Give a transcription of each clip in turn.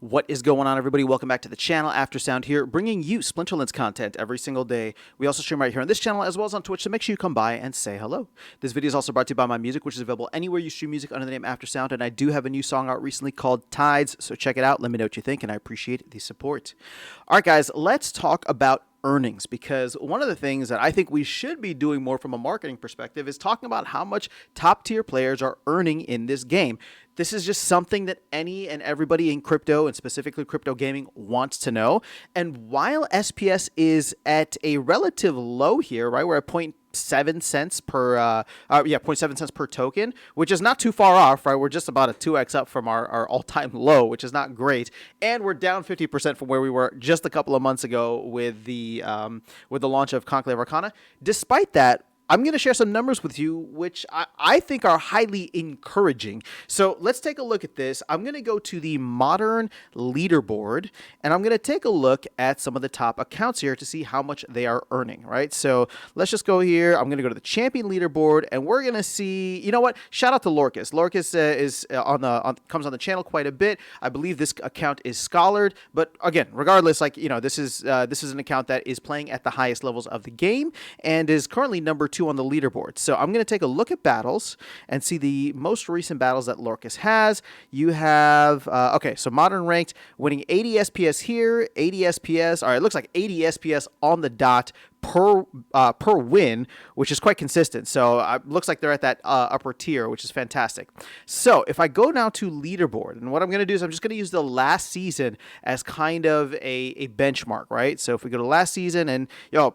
What is going on, everybody? Welcome back to the channel. Aftersound here, bringing you Splinterlands content every single day. We also stream right here on this channel as well as on Twitch, so make sure you come by and say hello. This video is also brought to you by my music, which is available anywhere you stream music under the name Aftersound, and I do have a new song out recently called Tides, so check it out. Let me know what you think, and I appreciate the support. All right, guys, let's talk about earnings, because one of the things that I think we should be doing more from a marketing perspective is talking about how much top tier players are earning in this game. This is just something that any and everybody in crypto, and specifically crypto gaming, wants to know. And while SPS is at a relative low here, right, we're at 0.7 cents per 0.7 cents per token, which is not too far off, right? We're just about a 2x up from our all-time low, which is not great, and we're down 50% from where we were just a couple of months ago with the launch of Conclave Arcana. Despite that, I'm going to share some numbers with you, which I think are highly encouraging. So let's take a look at this. I'm going to go to the modern leaderboard, and I'm going to take a look at some of the top accounts here to see how much they are earning, right? So let's just go here. I'm going to go to the champion leaderboard, and we're going to see, you know what? Shout out to Lorcas. Lorcas comes on the channel quite a bit. I believe this account is scholared, but again, regardless, this is an account that is playing at the highest levels of the game and is currently number 2 on the leaderboard. So I'm going to take a look at battles and see the most recent battles that Lorcas has. You have, so modern ranked, winning 80 SPS here, 80 SPS. All right, it looks like 80 SPS on the dot per win, which is quite consistent. So looks like they're at that upper tier, which is fantastic. So if I go now to leaderboard, and what I'm going to do is I'm just going to use the last season as kind of a benchmark, right? So if we go to last season, and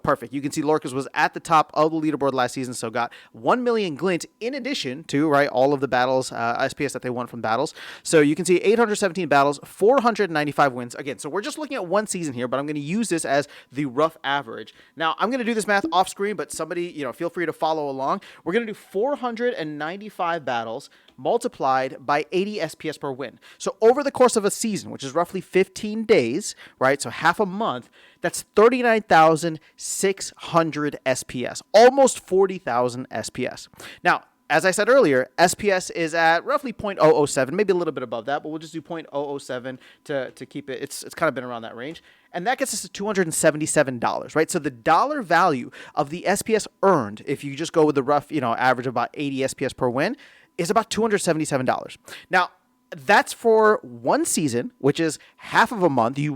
perfect, you can see Lorcas was at the top of the leaderboard last season, so got 1 million glint in addition to, right, all of the battles, SPS that they won from battles. So you can see 817 battles, 495 wins. Again, so we're just looking at one season here, but I'm going to use this as the rough average. Now, I'm going to do this math off screen, but somebody, feel free to follow along. We're going to do 495 battles multiplied by 80 SPS per win. So over the course of a season, which is roughly 15 days, right? So half a month, that's 39,600 SPS, almost 40,000 SPS. Now, as I said earlier, SPS is at roughly 0.007, maybe a little bit above that, but we'll just do 0.007 to keep it. It's kind of been around that range. And that gets us to $277, right? So the dollar value of the SPS earned, if you just go with the rough, average of about 80 SPS per win, is about $277. Now, that's for one season, which is half of a month. You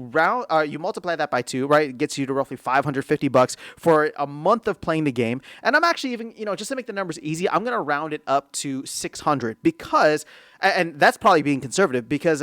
multiply that by 2, right? It gets you to roughly $550 for a month of playing the game. And I'm actually even, just to make the numbers easy, I'm going to round it up to 600 because, and that's probably being conservative, because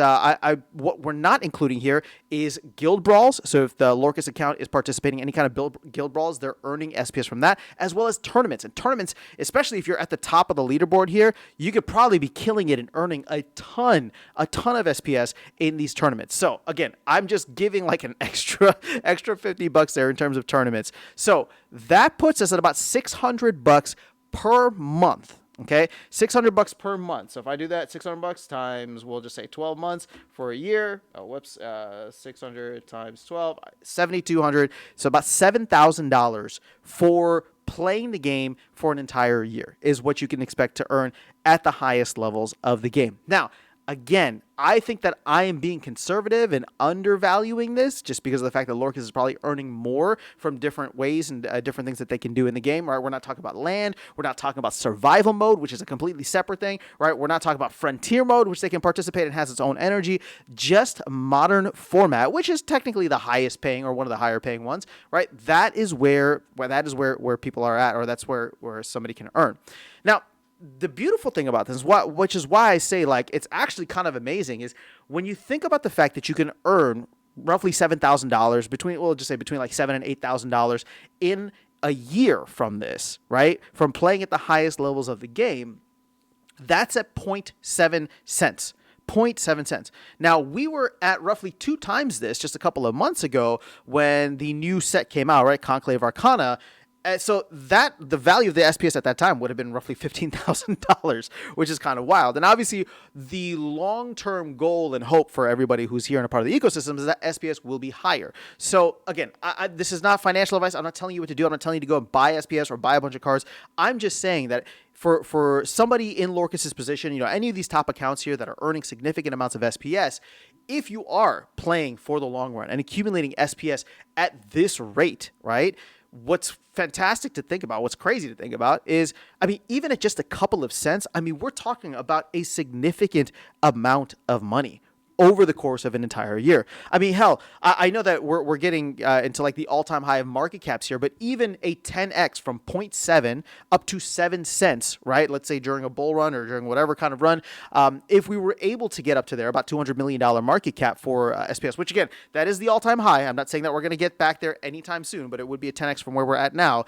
what we're not including here is guild brawls. So if the Lorcas account is participating in any kind of guild brawls, they're earning SPS from that, as well as tournaments. And tournaments, especially if you're at the top of the leaderboard here, you could probably be killing it and earning a ton of SPS in these tournaments. So again, I'm just giving like an extra $50 there in terms of tournaments. So that puts us at about $600 per month. Okay, $600 per month. So if I do that, $600 times, we'll just say 12 months for a year. 600 times 12, 7,200. So about $7,000 for playing the game for an entire year is what you can expect to earn at the highest levels of the game. Now, again, I think that I am being conservative and undervaluing this just because of the fact that Lorcas is probably earning more from different ways and different things that they can do in the game, right? We're not talking about land. We're not talking about survival mode, which is a completely separate thing, right? We're not talking about frontier mode, which they can participate in, has its own energy. Just modern format, which is technically the highest paying or one of the higher paying ones, right? That is where people are at, or that's where somebody can earn. Now, the beautiful thing about this, which is why I say it's actually kind of amazing, is when you think about the fact that you can earn roughly $7,000 between like $7,000 and $8,000 in a year from this, right? From playing at the highest levels of the game, that's at 0.7 cents. 0.7 cents. Now, we were at roughly 2 times this just a couple of months ago when the new set came out, right? Conclave Arcana. So the value of the SPS at that time would have been roughly $15,000, which is kind of wild. And obviously, the long-term goal and hope for everybody who's here and a part of the ecosystem is that SPS will be higher. So again, this is not financial advice. I'm not telling you what to do. I'm not telling you to go and buy SPS or buy a bunch of cards. I'm just saying that for somebody in Lorcas's position, any of these top accounts here that are earning significant amounts of SPS, if you are playing for the long run and accumulating SPS at this rate, right? What's fantastic to think about, what's crazy to think about is, I mean, even at just a couple of cents, I mean, we're talking about a significant amount of money over the course of an entire year. I mean, hell, I know that we're getting into like the all-time high of market caps here, but even a 10x from 0.7 up to 7 cents, right? Let's say during a bull run or during whatever kind of run, if we were able to get up to there, about $200 million market cap for SPS, which again, that is the all-time high. I'm not saying that we're going to get back there anytime soon, but it would be a 10x from where we're at now.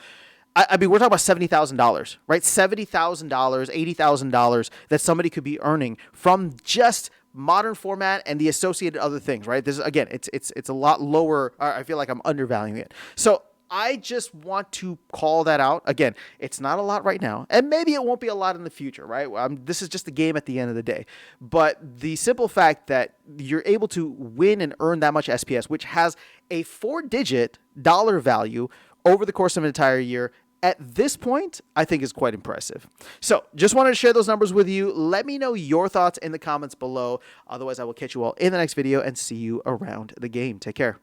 I mean, we're talking about $70,000, right? $70,000, $80,000 that somebody could be earning from just modern format and the associated other things, right? This is, again, it's a lot lower. I feel like I'm undervaluing it. So I just want to call that out. Again, it's not a lot right now, and maybe it won't be a lot in the future, right? This is just a game at the end of the day. But the simple fact that you're able to win and earn that much SPS, which has a 4-digit dollar value over the course of an entire year, at this point, I think is quite impressive. So just wanted to share those numbers with you. Let me know your thoughts in the comments below. Otherwise, I will catch you all in the next video and see you around the game. Take care.